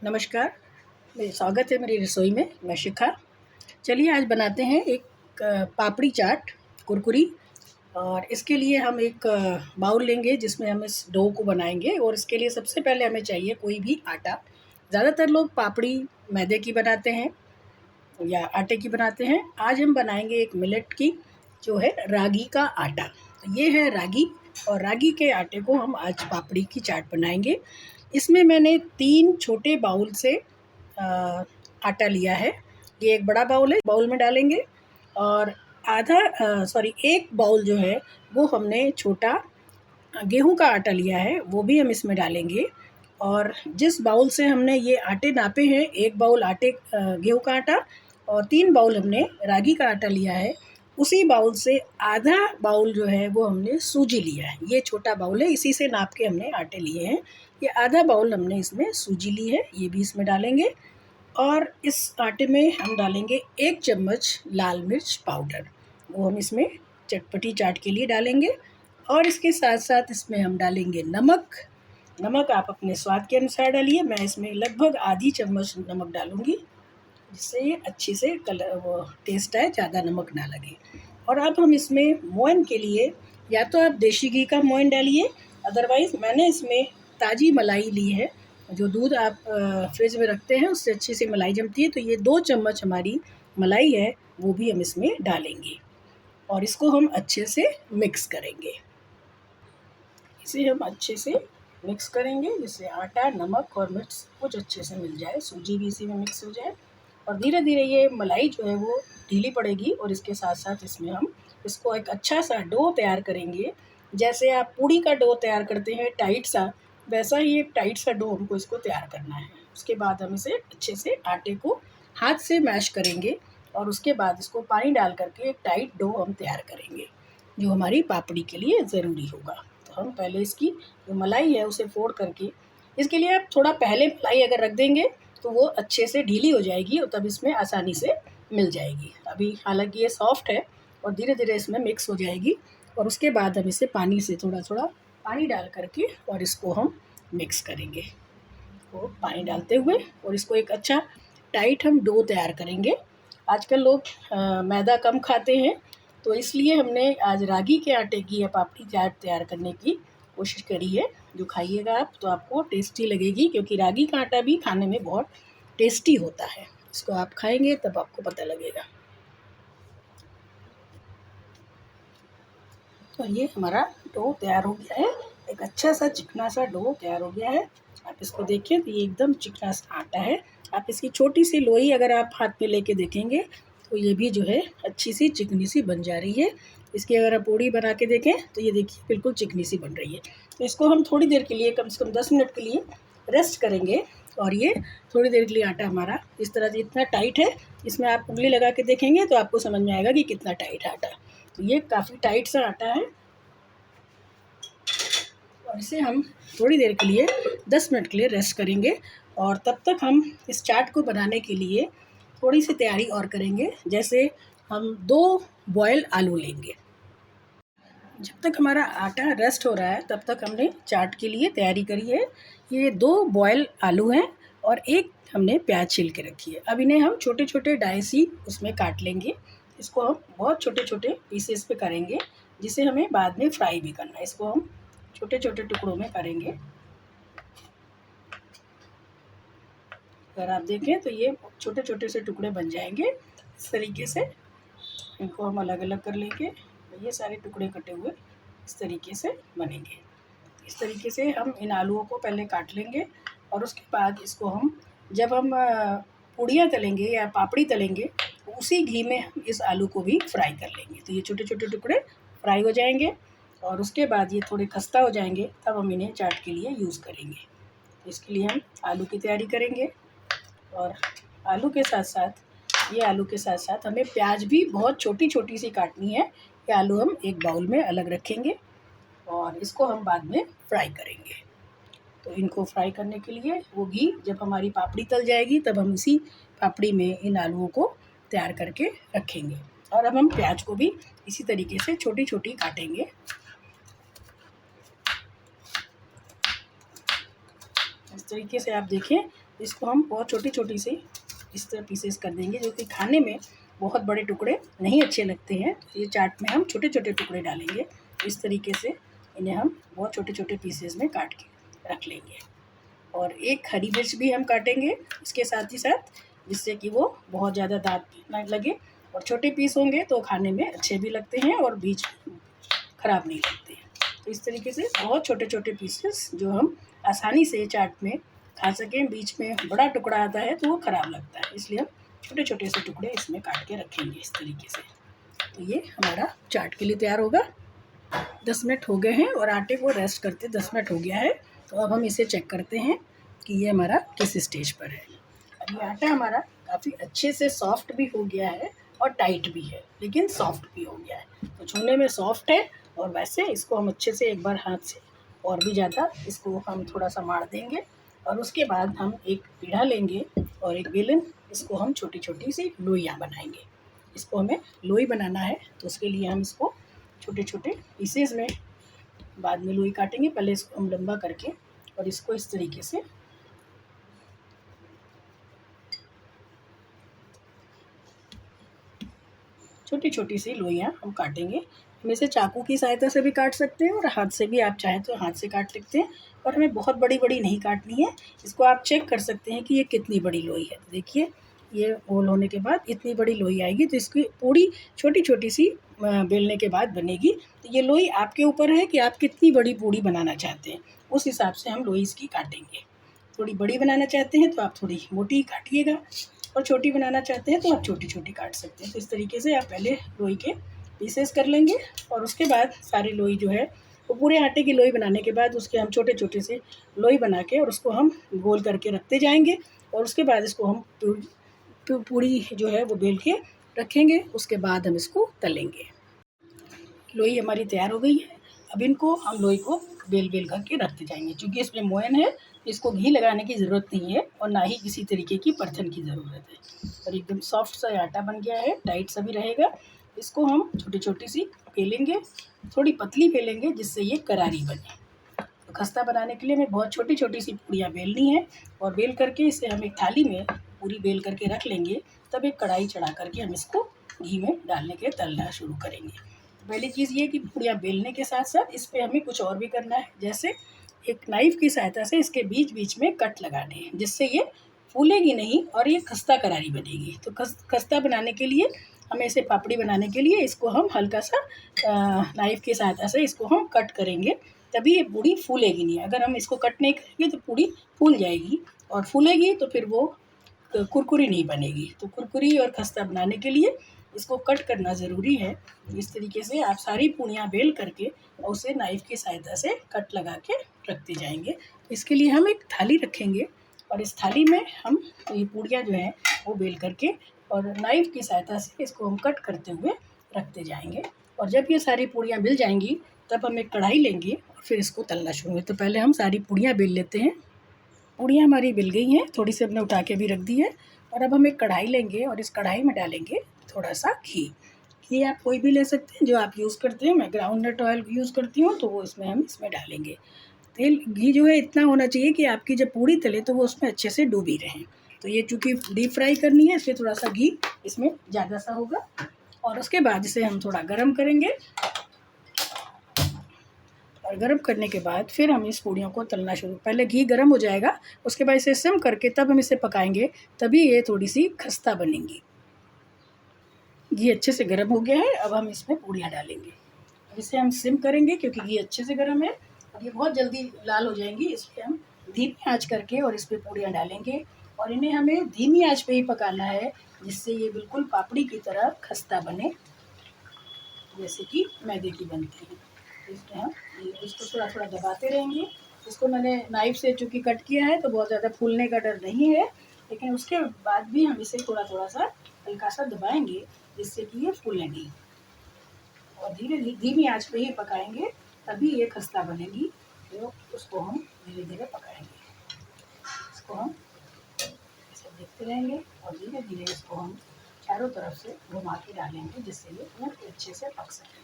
नमस्कार, मेरा स्वागत है मेरी रसोई में। मैं शिखा। चलिए आज बनाते हैं एक पापड़ी चाट कुरकुरी। और इसके लिए हम एक बाउल लेंगे जिसमें हम इस डो को बनाएंगे। और इसके लिए सबसे पहले हमें चाहिए कोई भी आटा। ज़्यादातर लोग पापड़ी मैदे की बनाते हैं या आटे की बनाते हैं। आज हम बनाएंगे एक मिलेट की, जो है रागी का आटा। तो ये है रागी, और रागी के आटे को हम आज पापड़ी की चाट बनाएंगे। इसमें मैंने 3 छोटे बाउल से आटा लिया है। ये एक बड़ा बाउल है, बाउल में डालेंगे। और एक बाउल जो है वो हमने छोटा गेहूं का आटा लिया है, वो भी हम इसमें डालेंगे। और जिस बाउल से हमने ये आटे नापे हैं, 1 बाउल गेहूं का आटा और 3 बाउल हमने रागी का आटा लिया है, उसी बाउल से आधा बाउल जो है वो हमने सूजी लिया है। ये छोटा बाउल है, इसी से नाप के हमने आटे लिए हैं। ये आधा बाउल हमने इसमें सूजी ली है, ये भी इसमें डालेंगे। और इस आटे में हम डालेंगे 1 चम्मच लाल मिर्च पाउडर, वो हम इसमें चटपटी चाट के लिए डालेंगे। और इसके साथ साथ इसमें हम डालेंगे नमक। नमक आप अपने स्वाद के अनुसार डालिए। मैं इसमें लगभग आधी चम्मच नमक डालूँगी, जिससे ये अच्छी से टेस्ट आए, ज़्यादा नमक ना लगे। और अब हम इसमें मोयन के लिए या तो आप देसी घी का मोयन डालिए, अदरवाइज़ मैंने इसमें ताज़ी मलाई ली है। जो दूध आप फ्रिज में रखते हैं उससे अच्छी सी मलाई जमती है। तो ये 2 चम्मच हमारी मलाई है, वो भी हम इसमें डालेंगे। और इसको हम अच्छे से मिक्स करेंगे। इसे हम अच्छे से मिक्स करेंगे, जिससे आटा, नमक और मिर्च कुछ अच्छे से मिल जाए, सूजी भी इसी में मिक्स हो जाए। और धीरे धीरे ये मलाई जो है वो ढीली पड़ेगी। और इसके साथ साथ इसमें हम इसको एक अच्छा सा डो तैयार करेंगे। जैसे आप पूड़ी का डो तैयार करते हैं टाइट सा, वैसा ही एक टाइट सा डो हमको इसको तैयार करना है। उसके बाद हम इसे अच्छे से आटे को हाथ से मैश करेंगे। और उसके बाद इसको पानी डाल करके एक टाइट डो हम तैयार करेंगे, जो हमारी पापड़ी के लिए ज़रूरी होगा। तो हम पहले इसकी जो मलाई है उसे फोड़ करके, इसके लिए आप थोड़ा पहले मलाई अगर रख देंगे तो वो अच्छे से ढीली हो जाएगी और तब इसमें आसानी से मिल जाएगी। अभी हालांकि ये सॉफ्ट है और धीरे धीरे इसमें मिक्स हो जाएगी। और उसके बाद हम इसे पानी से थोड़ा थोड़ा पानी डाल करके और इसको हम मिक्स करेंगे, तो पानी डालते हुए। और इसको एक अच्छा टाइट हम डो तैयार करेंगे। आजकल लोग मैदा कम खाते हैं, तो इसलिए हमने आज रागी के आटे की या पापड़ी चाट तैयार करने की कोशिश करी है। जो खाइएगा आप तो आपको टेस्टी लगेगी, क्योंकि रागी का आटा भी खाने में बहुत टेस्टी होता है। इसको आप खाएंगे तब आपको पता लगेगा। तो ये हमारा डो तैयार हो गया है, एक अच्छा सा चिकना सा डो तैयार हो गया है। आप इसको देखिए तो ये एकदम चिकना सा आटा है। आप इसकी छोटी सी लोई अगर आप हाथ में लेके देखेंगे तो ये भी जो है अच्छी सी चिकनी सी बन जा रही है। इसकी अगर आप पूड़ी बना के देखें तो ये देखिए बिल्कुल चिकनी सी बन रही है। तो इसको हम थोड़ी देर के लिए, कम से कम 10 मिनट के लिए रेस्ट करेंगे। और ये थोड़ी देर के लिए आटा हमारा इस तरह से इतना टाइट है, इसमें आप उंगली लगा के देखेंगे तो आपको समझ में आएगा कि कितना टाइट है आटा। तो ये काफ़ी टाइट सा आटा है। और इसे हम थोड़ी देर के लिए 10 मिनट के लिए रेस्ट करेंगे। और तब तक हम इस चाट को बनाने के लिए थोड़ी सी तैयारी और करेंगे। जैसे हम 2 बॉयल आलू लेंगे। जब तक हमारा आटा रेस्ट हो रहा है तब तक हमने चाट के लिए तैयारी करी है। ये 2 बॉयल आलू हैं और एक हमने प्याज छील के रखी है। अब इन्हें हम छोटे छोटे डाइसी उसमें काट लेंगे। इसको हम बहुत छोटे छोटे पीसेस पे करेंगे, जिसे हमें बाद में फ्राई भी करना है। इसको हम छोटे छोटे टुकड़ों में करेंगे। अगर आप देखें तो ये छोटे छोटे से टुकड़े बन जाएंगे। इस तरीके से इनको हम अलग अलग कर लेंगे। ये सारे टुकड़े कटे हुए इस तरीके से बनेंगे। इस तरीके से हम इन आलूओं को पहले काट लेंगे। और उसके बाद इसको हम जब हम पूड़ियाँ तलेंगे या पापड़ी तलेंगे तो उसी घी में हम इस आलू को भी फ्राई कर लेंगे। तो ये छोटे छोटे टुकड़े फ्राई हो जाएंगे और उसके बाद ये थोड़े खस्ता हो जाएंगे, तब हम इन्हें चाट के लिए यूज़ करेंगे। इसके लिए हम आलू की तैयारी करेंगे। और आलू के साथ साथ हमें प्याज भी बहुत छोटी छोटी सी काटनी है। ये आलू हम एक बाउल में अलग रखेंगे और इसको हम बाद में फ्राई करेंगे। तो इनको फ्राई करने के लिए वो घी जब हमारी पापड़ी तल जाएगी तब हम इसी पापड़ी में इन आलूओं को तैयार करके रखेंगे। और अब हम प्याज को भी इसी तरीके से छोटी छोटी काटेंगे। इस तरीके से आप देखें इसको हम बहुत छोटी छोटी सी इस तरह पीसेस कर देंगे, जो कि खाने में बहुत बड़े टुकड़े नहीं अच्छे लगते हैं। ये चाट में हम छोटे छोटे टुकड़े डालेंगे। इस तरीके से इन्हें हम बहुत छोटे छोटे पीसेस में काट के रख लेंगे। और एक हरी मिर्च भी हम काटेंगे इसके साथ ही साथ, जिससे कि वो बहुत ज़्यादा दांत ना लगे, और छोटे पीस होंगे तो खाने में अच्छे भी लगते हैं और बीच ख़राब नहीं लगते हैं। तो इस तरीके से बहुत छोटे छोटे पीसेस जो हम आसानी से चाट में खा सकें। बीच में बड़ा टुकड़ा आता है तो वो ख़राब लगता है, इसलिए हम छोटे छोटे से टुकड़े इसमें काट के रखेंगे इस तरीके से। तो ये हमारा चाट के लिए तैयार होगा। 10 मिनट हो गए हैं और आटे को रेस्ट करते 10 मिनट हो गया है। तो अब हम इसे चेक करते हैं कि ये हमारा किस स्टेज पर है। अब ये आटा हमारा काफ़ी अच्छे से सॉफ्ट भी हो गया है और टाइट भी है, लेकिन सॉफ्ट भी हो गया है। तो छूने में सॉफ्ट है, और वैसे इसको हम अच्छे से एक बार हाथ से और भी ज़्यादा इसको हम थोड़ा सा मार देंगे, और उसके बाद हम एक पीढ़ा लेंगे और एक बेलन, इसको हम छोटी छोटी सी लोइयाँ बनाएंगे। इसको हमें लोई बनाना है, तो उसके लिए हम इसको छोटे छोटे पीसेस में बाद में लोई काटेंगे। पहले इसको हम लंबा करके और इसको इस तरीके से छोटी छोटी सी लोइयाँ हम काटेंगे। हम इसे चाकू की सहायता से भी काट सकते हैं और हाथ से भी, आप चाहें तो हाथ से काट सकते हैं। और हमें बहुत बड़ी बड़ी नहीं काटनी है। इसको आप चेक कर सकते हैं कि ये कितनी बड़ी लोई है। देखिए, ये गोल होने के बाद इतनी बड़ी लोई आएगी, तो इसकी पूरी छोटी छोटी सी बेलने के बाद बनेगी। तो ये लोई आपके ऊपर है कि आप कितनी बड़ी पूड़ी बनाना चाहते हैं, उस हिसाब से हम लोई इसकी काटेंगे। थोड़ी बड़ी बनाना चाहते हैं तो आप थोड़ी मोटी काटिएगा, और छोटी बनाना चाहते हैं तो आप छोटी छोटी काट सकते हैं। तो इस तरीके से आप पहले लोई के पीसेस कर लेंगे, और उसके बाद सारी लोई जो है वो पूरे आटे की लोई बनाने के बाद उसके हम छोटे छोटे से लोई बना के और उसको हम गोल करके रखते जाएंगे। और उसके बाद इसको हम पूड़ी जो है वो बेल के रखेंगे। उसके बाद हम इसको तलेंगे। लोई हमारी तैयार हो गई है। अब इनको हम लोई को बेल बेल करके रखते जाएंगे। चूँकि इसमें मोयन है, इसको घी लगाने की ज़रूरत नहीं है और ना ही किसी तरीके की परथन की ज़रूरत है। और एकदम सॉफ्ट सा आटा बन गया है, टाइट सा भी रहेगा। इसको हम छोटी छोटी सी बेलेंगे, थोड़ी पतली बेलेंगे जिससे ये करारी बने। तो खस्ता बनाने के लिए हमें बहुत छोटी छोटी सी पूड़ियाँ बेलनी है, और बेल करके इसे हम एक थाली में पूरी बेल करके रख लेंगे। तब एक कढ़ाई चढ़ा करके हम इसको घी में डालने के तलना शुरू करेंगे। तो पहली चीज़ ये कि पूड़ियाँ बेलने के साथ साथ इस पर हमें कुछ और भी करना है। जैसे एक नाइफ़ की सहायता से इसके बीच बीच में कट लगाने हैं, जिससे ये फूलेगी नहीं और ये खस्ता करारी बनेगी। तो खस्ता बनाने के लिए हमें इसे पापड़ी बनाने के लिए इसको हम हल्का सा नाइफ़ की सहायता से इसको हम कट करेंगे, तभी ये पूड़ी फूलेगी नहीं। अगर हम इसको कट नहीं करेंगे तो पूड़ी फूल जाएगी, और फूलेगी तो फिर वो कुरकुरी नहीं बनेगी। तो कुरकुरी और खस्ता बनाने के लिए इसको कट करना ज़रूरी है। इस तरीके से आप सारी पूड़ियाँ बेल करके और उसे नाइफ़ की सहायता से कट लगा के रखते जाएंगे। तो इसके लिए हम एक थाली रखेंगे, और इस थाली में हम ये पूड़ियाँ जो हैं वो बेल करके और नाइफ़ की सहायता से इसको हम कट करते हुए रखते जाएंगे। और जब ये सारी पूड़ियाँ मिल जाएंगी, तब हम एक कढ़ाई लेंगे और फिर इसको तलना शुरू करेंगे। तो पहले हम सारी पूड़ियाँ बेल लेते हैं। पूड़ियाँ हमारी बेल गई हैं, थोड़ी सी हमने उठा के भी रख दी है। और अब हम एक कढ़ाई लेंगे और इस कढ़ाई में डालेंगे थोड़ा सा घी। घी आप कोई भी ले सकते हैं जो आप यूज़ करते हैं। मैं ग्राउंडनट ऑयल यूज़ करती हूँ, तो वो इसमें हम इसमें डालेंगे। तेल घी जो है इतना होना चाहिए कि आपकी जब पूड़ी तले तो वो उसमें अच्छे से डूबी रहें। तो ये चूँकि डीप फ्राई करनी है, इसलिए थोड़ा सा घी इसमें ज़्यादा सा होगा। और उसके बाद इसे हम थोड़ा गर्म करेंगे, और गर्म करने के बाद फिर हम इस पूड़ियों को तलना शुरू। पहले घी गर्म हो जाएगा, उसके बाद इसे सिम करके तब हम इसे पकाएंगे, तभी ये थोड़ी सी खस्ता बनेंगी। घी अच्छे से गर्म हो गया है, अब हम इसमें पूड़ियाँ डालेंगे। अब इसे हम सिम करेंगे क्योंकि घी अच्छे से गर्म है और ये बहुत जल्दी लाल हो जाएंगी, इसलिए हम धीमी आंच करके और इस पर पूड़ियाँ डालेंगे। और इन्हें हमें धीमी आंच पे ही पकाना है, जिससे ये बिल्कुल पापड़ी की तरह खस्ता बने, जैसे कि मैदे की बनती है। इसमें हम इसको थोड़ा थोड़ा दबाते रहेंगे। इसको मैंने नाइफ़ से चूँकि कट किया है तो बहुत ज़्यादा फूलने का डर नहीं है, लेकिन उसके बाद भी हम इसे थोड़ा थोड़ा सा हल्का सा दबाएंगे, जिससे कि ये फूले नहीं। और धीरे धीरे धीमी आंच पे ही पकाएंगे, तभी ये खस्ता बनेगी। तो उसको हम धीरे धीरे पकाएंगे। इसको हम ऐसे देखते रहेंगे और धीरे धीरे इसको हम चारों तरफ से घुमा के डालेंगे, जिससे ये पूरी अच्छे से पक सके।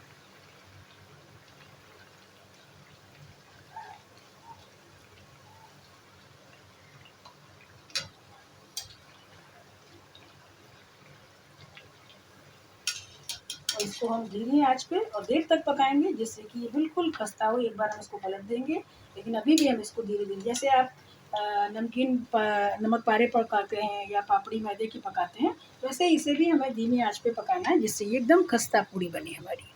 इसको हम धीमी आंच पे और देर तक पकाएंगे, जिससे कि ये बिल्कुल खस्ता हो। एक बार हम इसको पलट देंगे, लेकिन अभी भी हम इसको धीरे धीरे, जैसे आप नमक पारे पकाते हैं या पापड़ी मैदे की पकाते हैं, तो ऐसे इसे भी हमें धीमी आंच पे पकाना है, जिससे ये एकदम खस्ता पूड़ी बने हमारी।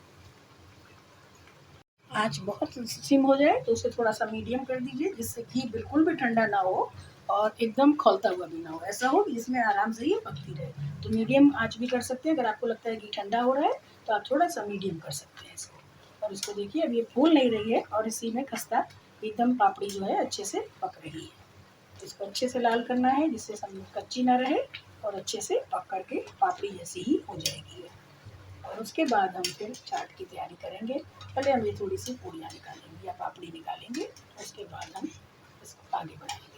आँच बहुत सिम हो जाए तो उसे थोड़ा सा मीडियम कर दीजिए, जिससे घी बिल्कुल भी ठंडा ना हो और एकदम खौलता हुआ भी ना हो। ऐसा हो कि इसमें आराम से ये पकती रहे। तो मीडियम आँच भी कर सकते हैं। अगर आपको लगता है घी ठंडा हो रहा है तो आप थोड़ा सा मीडियम कर सकते हैं इसको। और इसको देखिए, अब ये फूल नहीं रही है और इसी में खस्ता एकदम पापड़ी जो है अच्छे से पक रही है। इसको अच्छे से लाल करना है, जिससे सब कच्ची ना रहे और अच्छे से पक करके पापड़ी जैसी ही हो जाएगी। और उसके बाद हम फिर चाट की तैयारी करेंगे। पहले हम ये थोड़ी सी पूड़ियाँ निकालेंगे या पापड़ी निकालेंगे, उसके बाद हम इसको आगे बढ़ाएंगे।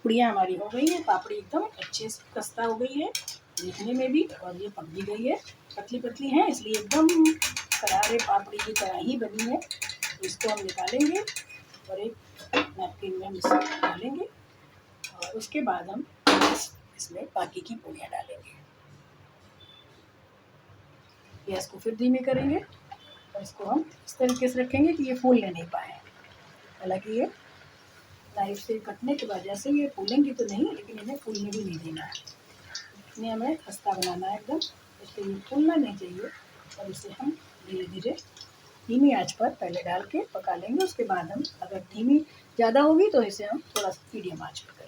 पूड़ियाँ हमारी हो गई है, पापड़ी एकदम अच्छे से खस्ता हो गई है देखने में भी, और ये पक भी गई है। पतली पतली है, इसलिए एकदम करारे पापड़ी की तरह ही बनी है। तो इसको हम निकालेंगे और एक नैपकिन में हम इसको डालेंगे, और उसके बाद हम इसमें बाकी की पूड़ियाँ डालेंगे। गैस को फिर धीमी करेंगे और इसको हम इस तरीके से रखेंगे कि ये फूलने नहीं पाए। हालांकि ये नाइफ से कटने के बाद जैसे ये फूलेंगी तो नहीं, लेकिन इन्हें फूलने भी नहीं देना है। इन्हें हमें खस्ता बनाना है एकदम, इसलिए ये फूलना नहीं चाहिए। और इसे हम धीरे धीरे धीमी आंच पर पहले डाल के पका लेंगे। उसके बाद हम, अगर धीमी ज़्यादा होगी तो इसे हम थोड़ा सा मीडियम आंच पर करेंगे।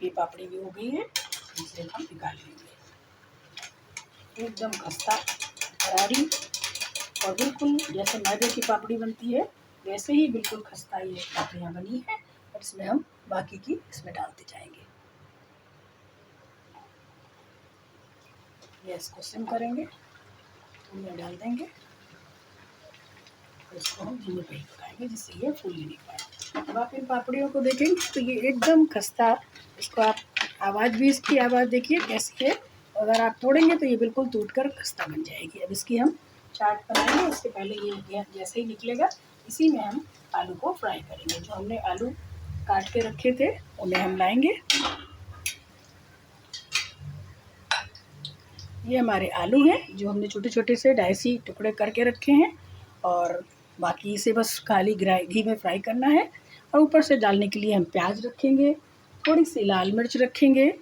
ये पापड़ी भी हो गई है, इसे हम निकाल लेंगे। एकदम खस्ता करारी और बिल्कुल जैसे मैदे की पापड़ी बनती है वैसे ही बिल्कुल खस्ता ये पापड़ियाँ बनी है। और इसमें हम बाकी की इसमें डालते जाएंगे। गैस को सिम करेंगे, पूड़ियाँ डाल देंगे और इसको हम धीमे पे ही पकाएंगे, जिससे ये फूल नहीं पाए। अब आप इन पापड़ियों को देखेंगे तो ये एकदम खस्ता, इसको आप आवाज़ भी, इसकी आवाज़ देखिए कैसी है। अगर आप तोड़ेंगे तो ये बिल्कुल टूट कर खस्ता बन जाएगी। अब इसकी हम चाट बनाएंगे। उससे पहले ये जैसे ही निकलेगा, इसी में हम आलू को फ्राई करेंगे। जो हमने आलू काट के रखे थे उन्हें हम लाएंगे। ये हमारे आलू हैं जो हमने छोटे छोटे से डाइसी टुकड़े करके रखे हैं, और बाकी इसे बस खाली घी में फ्राई करना है। और ऊपर से डालने के लिए हम प्याज रखेंगे, थोड़ी सी लाल मिर्च रखेंगे,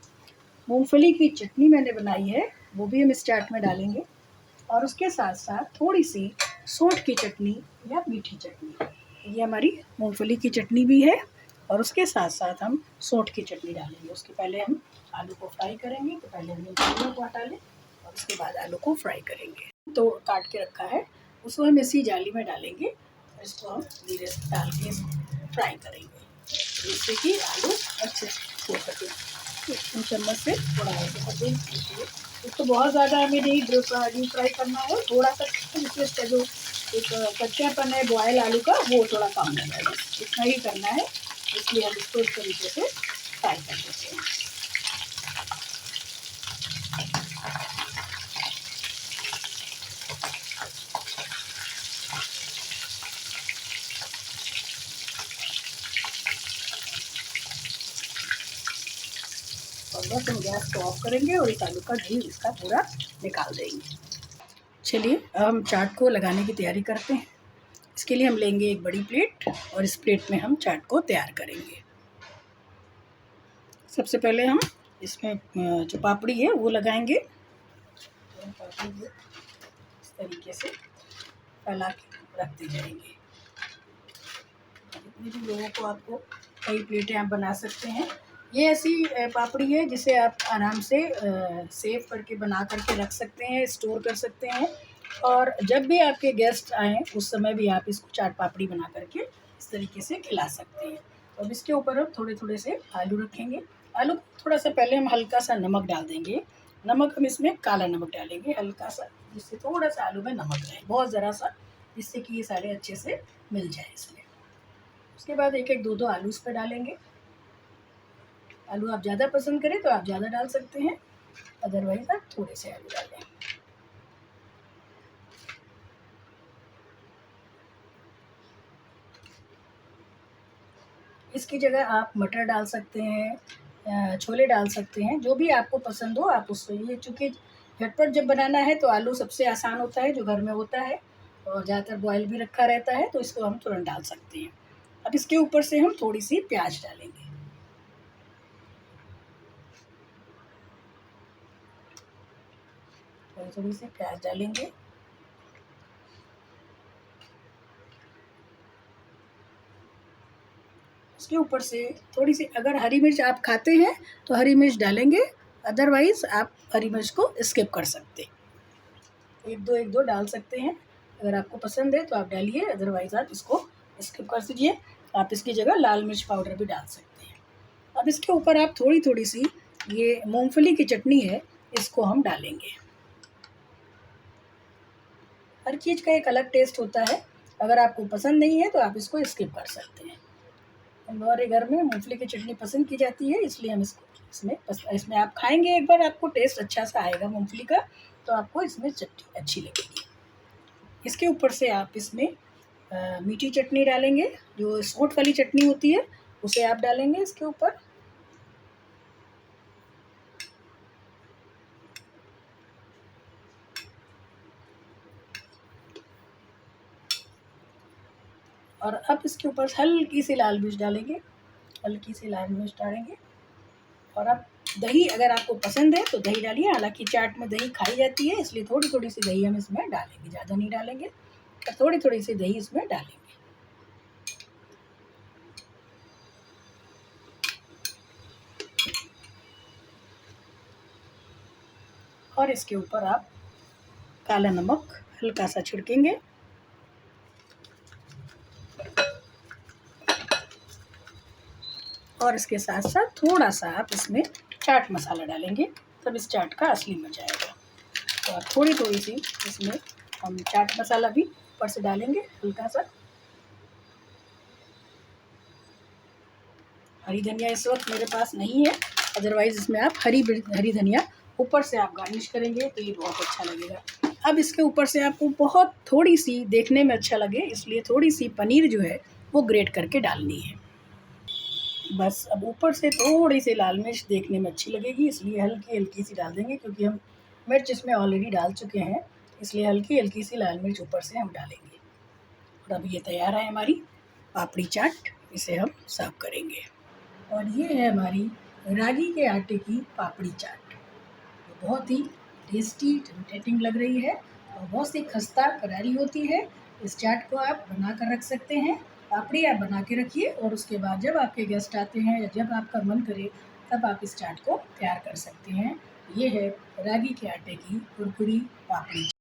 मूंगफली की चटनी मैंने बनाई है वो भी हम इस चाट में डालेंगे, और उसके साथ साथ थोड़ी सी सौंठ की चटनी या मीठी चटनी। ये हमारी मूंगफली की चटनी भी है, और उसके साथ साथ हम सौंठ की चटनी डालेंगे। उसके पहले हम आलू को फ्राई करेंगे, तो पहले हम आलू को हटा लें और उसके बाद आलू को फ्राई करेंगे। तो काट के रखा है उसको हम इसी जाली में डालेंगे और इसको हम धीरे से डाल के फ्राई करेंगे, जिससे कि आलू अच्छे से हो सके। चम्मच से थोड़ा ऐसे कर देंगे। इसको बहुत ज़्यादा हमें नहीं डीप फ्राई करना है, थोड़ा सा, जिससे इसका जो एक कच्चापन है बॉयल आलू का वो थोड़ा कम हो जाएगा। इतना ही करना है, इसलिए हम इसको इस तरीके से फ्राई कर देते हैं। और बस हम गैस को ऑफ करेंगे और इस आलू का घी इसका पूरा निकाल देंगे। चलिए अब हम चाट को लगाने की तैयारी करते हैं। इसके लिए हम लेंगे एक बड़ी प्लेट और इस प्लेट में हम चाट को तैयार करेंगे। सबसे पहले हम इसमें जो पापड़ी है वो लगाएंगे। इस तरीके से फैला के रखते जाएंगे। जितने भी लोगों को आपको कई प्लेटें आप बना सकते हैं। ये ऐसी पापड़ी है जिसे आप आराम से सेव करके बना करके रख सकते हैं, स्टोर कर सकते हैं, और जब भी आपके गेस्ट आएँ उस समय भी आप इसको चाट पापड़ी बना करके इस तरीके से खिला सकते हैं। अब इसके ऊपर हम थोड़े थोड़े से आलू रखेंगे। आलू को थोड़ा सा पहले हम हल्का सा नमक डाल देंगे। नमक हम इसमें काला नमक डालेंगे हल्का सा, जिससे थोड़ा सा आलू में नमक रहे, बहुत ज़रा सा, जिससे कि ये सारे अच्छे से मिल जाए इसमें। उसके बाद एक एक दो दो आलू इस पर डालेंगे। आलू आप ज़्यादा पसंद करें तो आप ज़्यादा डाल सकते हैं, अदरवाइज आप थोड़े से आलू डालें। इसकी जगह आप मटर डाल सकते हैं, छोले डाल सकते हैं, जो भी आपको पसंद हो आप उसको। ये चूँकि झटपट जब बनाना है तो आलू सबसे आसान होता है, जो घर में होता है और ज़्यादातर बॉयल भी रखा रहता है, तो इसको हम तुरंत डाल सकते हैं। अब इसके ऊपर से हम थोड़ी-सी प्याज़ डालेंगे। थोड़ी सी प्याज डालेंगे। उसके ऊपर से थोड़ी सी, अगर हरी मिर्च आप खाते हैं तो हरी मिर्च डालेंगे, अदरवाइज़ आप हरी मिर्च को स्किप कर सकते हैं। एक दो डाल सकते हैं, अगर आपको पसंद है तो आप डालिए, अदरवाइज़ आप इसको स्किप कर दीजिए। आप इसकी जगह लाल मिर्च पाउडर भी डाल सकते हैं। अब इसके ऊपर आप थोड़ी सी ये मूंगफली की चटनी है, इसको हम डालेंगे। हर चीज़ का एक अलग टेस्ट होता है, अगर आपको पसंद नहीं है तो आप इसको स्किप कर सकते हैं। हमारे घर में मूंगफली की चटनी पसंद की जाती है, इसलिए हम इसको इसमें आप खाएंगे एक बार, आपको टेस्ट अच्छा सा आएगा मूंगफली का, तो आपको इसमें चटनी अच्छी लगेगी। इसके ऊपर से आप इसमें मीठी चटनी डालेंगे, जो सौंठ वाली चटनी होती है उसे आप डालेंगे इसके ऊपर। और अब इसके ऊपर हल्की सी लाल मिर्च डालेंगे, हल्की सी लाल मिर्च डालेंगे। और अब दही, अगर आपको पसंद है तो दही डालिए, हालांकि चाट में दही खाई जाती है, इसलिए थोड़ी सी दही हम इसमें डालेंगे, ज़्यादा नहीं डालेंगे, पर थोड़ी सी दही इसमें डालेंगे। और इसके ऊपर आप काला नमक हल्का सा छिड़केंगे। और इसके साथ साथ थोड़ा सा आप इसमें चाट मसाला डालेंगे, तब इस चाट का असली मजा आएगा। तो आप थोड़ी सी इसमें हम चाट मसाला भी ऊपर से डालेंगे हल्का सा। हरी धनिया इस वक्त मेरे पास नहीं है, अदरवाइज़ इसमें आप हरी धनिया ऊपर से आप गार्निश करेंगे तो ये बहुत अच्छा लगेगा। अब इसके ऊपर से आपको बहुत थोड़ी सी देखने में अच्छा लगे, इसलिए थोड़ी सी पनीर जो है वो ग्रेट करके डालनी है। बस अब ऊपर से थोड़ी सी लाल मिर्च देखने में अच्छी लगेगी, इसलिए हल्की हल्की सी डाल देंगे, क्योंकि हम मिर्च इसमें ऑलरेडी डाल चुके हैं, इसलिए हल्की हल्की सी लाल मिर्च ऊपर से हम डालेंगे। और अब ये तैयार है हमारी पापड़ी चाट, इसे हम सर्व करेंगे। और ये है हमारी रागी के आटे की पापड़ी चाट, जो बहुत ही टेस्टी टेम्पटेटिंग लग रही है और बहुत सी खस्ता करारी होती है। इस चाट को आप बना कर रख सकते हैं, पापड़ी आप बना के रखिए, और उसके बाद जब आपके गेस्ट आते हैं या जब आपका मन करे तब आप इस चाट को तैयार कर सकते हैं। ये है रागी के आटे की कुरकुरी पापड़ी।